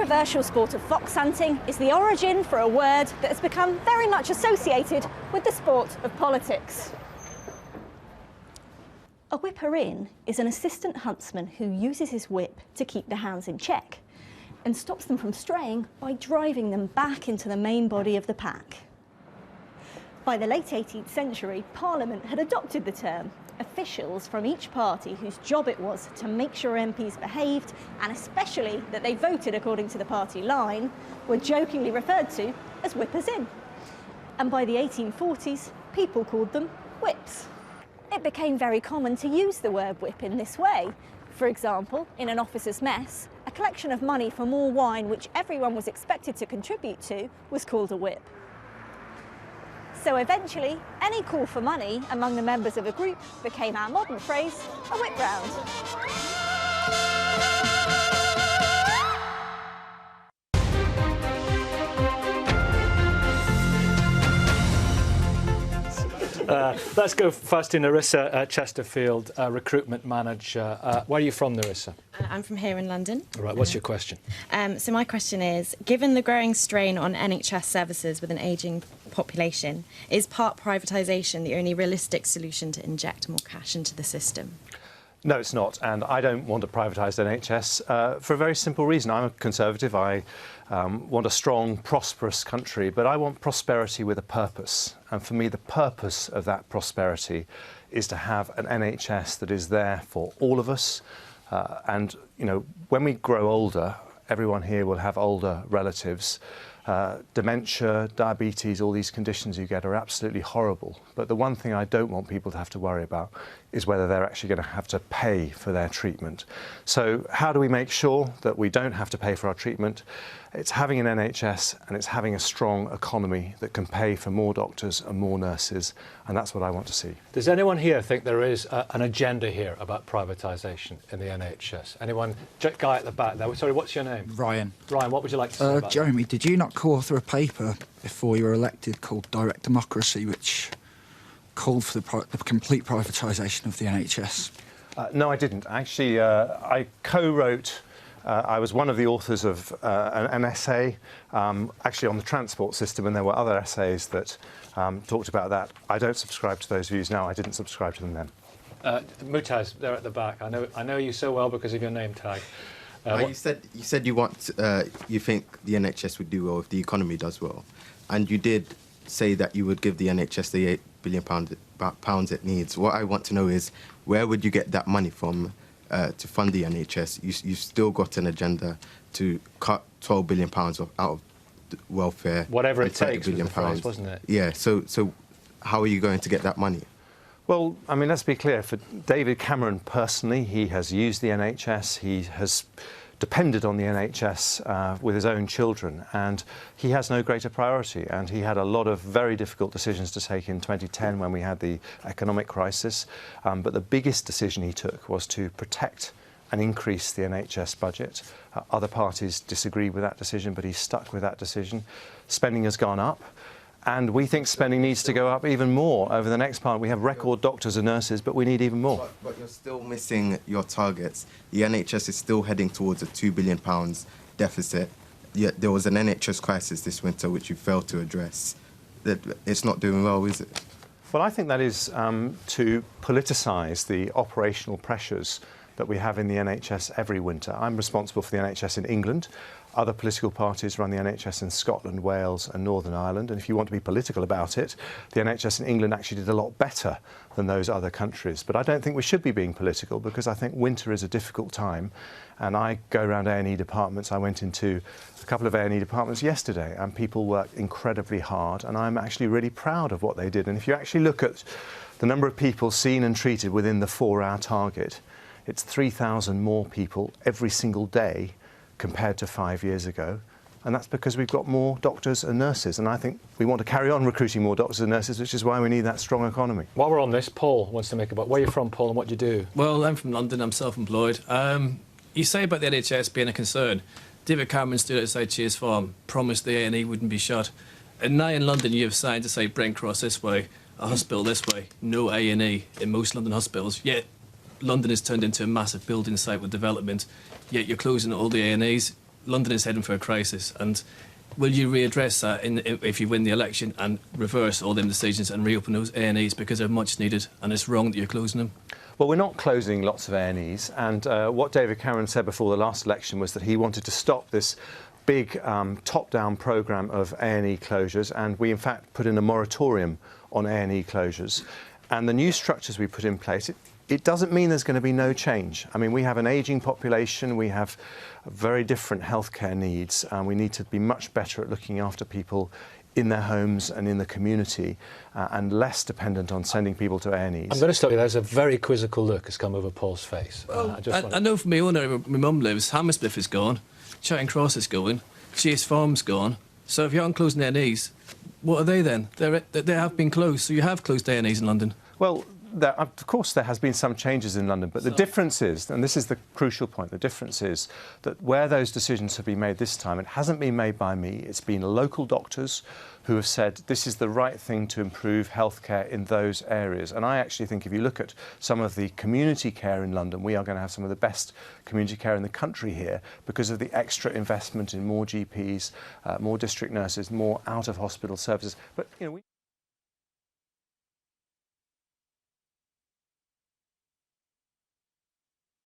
controversial sport of fox hunting is the origin for a word that has become very much associated with the sport of politics. A whipper-in is an assistant huntsman who uses his whip to keep the hounds in check and stops them from straying by driving them back into the main body of the pack. By the late 18th century, Parliament had adopted the term. Officials from each party whose job it was to make sure MPs behaved, and especially that they voted according to the party line, were jokingly referred to as whippers-in. And by the 1840s, people called them whips. It became very common to use the word whip in this way. For example, in an officer's mess, a collection of money for more wine which everyone was expected to contribute to was called a whip. So eventually, any call for money among the members of a group became our modern phrase, a whip round. Let's go first to Nerissa Chesterfield, recruitment manager. Where are you from, Nerissa? I'm from here in London. All right, what's your question? So my question is, given the growing strain on NHS services with an ageing population, is part privatisation the only realistic solution to inject more cash into the system? No, it's not, and I don't want a privatised NHS for a very simple reason. I'm a Conservative. I want a strong, prosperous country, but I want prosperity with a purpose. And for me, the purpose of that prosperity is to have an NHS that is there for all of us. And, you know, when we grow older, everyone here will have older relatives. Dementia, diabetes, all these conditions you get are absolutely horrible. But the one thing I don't want people to have to worry about is whether they're actually going to have to pay for their treatment. So how do we make sure that we don't have to pay for our treatment? It's having an NHS and it's having a strong economy that can pay for more doctors and more nurses, and that's what I want to see. Does anyone here think there is an agenda here about privatisation in the NHS? Anyone? Guy at the back there. Sorry, what's your name? Ryan. Ryan, what would you like to say about Jeremy, did you not co-author a paper before you were elected called Direct Democracy, which called for the complete privatisation of the NHS? No, I didn't. Actually, I co-wrote... I was one of the authors of an essay, actually on the transport system, and there were other essays that talked about that. I don't subscribe to those views now. I didn't subscribe to them then. Mutaz, there at the back. I know you so well because of your name tag. You said you want you think the NHS would do well if the economy does well, and you did say that you would give the NHS the £8 billion pounds it needs. What I want to know is, where would you get that money from to fund the NHS? You've still got an agenda to cut £12 billion out of welfare. Whatever it takes was the phrase, wasn't it? Yeah, so how are you going to get that money? Well, I mean, let's be clear. For David Cameron personally, he has used the NHS. He has depended on the NHS with his own children, and he has no greater priority. And he had a lot of very difficult decisions to take in 2010 when we had the economic crisis. But the biggest decision he took was to protect and increase the NHS budget. Other parties disagreed with that decision, but he stuck with that decision. Spending has gone up. And we think spending needs to go up even more over the next part. We have record doctors and nurses, but we need even more. But you're still missing your targets. The NHS is still heading towards a £2 billion deficit. Yet there was an NHS crisis this winter which you failed to address. It's not doing well, is it? Well, I think that is to politicise the operational pressures that we have in the NHS every winter. I'm responsible for the NHS in England. Other political parties run the NHS in Scotland, Wales and Northern Ireland. And if you want to be political about it, the NHS in England actually did a lot better than those other countries. But I don't think we should be being political, because I think winter is a difficult time. And I go around A&E departments. I went into a couple of A&E departments yesterday, and people work incredibly hard. And I'm actually really proud of what they did. And if you actually look at the number of people seen and treated within the 4-hour target, it's 3,000 more people every single day compared to 5 years ago. And that's because we've got more doctors and nurses. And I think we want to carry on recruiting more doctors and nurses, which is why we need that strong economy. While we're on this, Paul wants to make about where you're from, Paul, and what you do. Well, I'm from London. I'm self-employed. You say about the NHS being a concern. David Cameron stood outside Chase Farm, promised the A&E wouldn't be shut. And now in London, you have signs to say Brent Cross this way, a hospital this way, no A&E in most London hospitals. Yet London is turned into a massive building site with development. Yet you're closing all the A&Es. London is heading for a crisis, and will you readdress that if you win the election and reverse all them decisions and reopen those A&Es because they're much needed, and it's wrong that you're closing them? Well, we're not closing lots of A&Es, and what David Cameron said before the last election was that he wanted to stop this big top-down programme of A&E closures, and we in fact put in a moratorium on A&E closures. And the new structures we put in place, it doesn't mean there's going to be no change. I mean, we have an ageing population, we have very different healthcare needs, and we need to be much better at looking after people in their homes and in the community, and less dependent on sending people to A&Es. I'm going to stop you. There's a very quizzical look has come over Paul's face. Well, I know from my own area where my mum lives, Hammersmith is gone, Charing Cross is going, Chase Farm's gone. So if you aren't closing A&Es, what are they then? They have been closed, so you have closed A&Es in London. Well, of course there has been some changes in London, but the difference is, and this is the crucial point, the difference is that where those decisions have been made this time, it hasn't been made by me, it's been local doctors who have said this is the right thing to improve healthcare in those areas. And I actually think if you look at some of the community care in London, we are going to have some of the best community care in the country here because of the extra investment in more GPs, more district nurses, more out-of-hospital services. But, you know,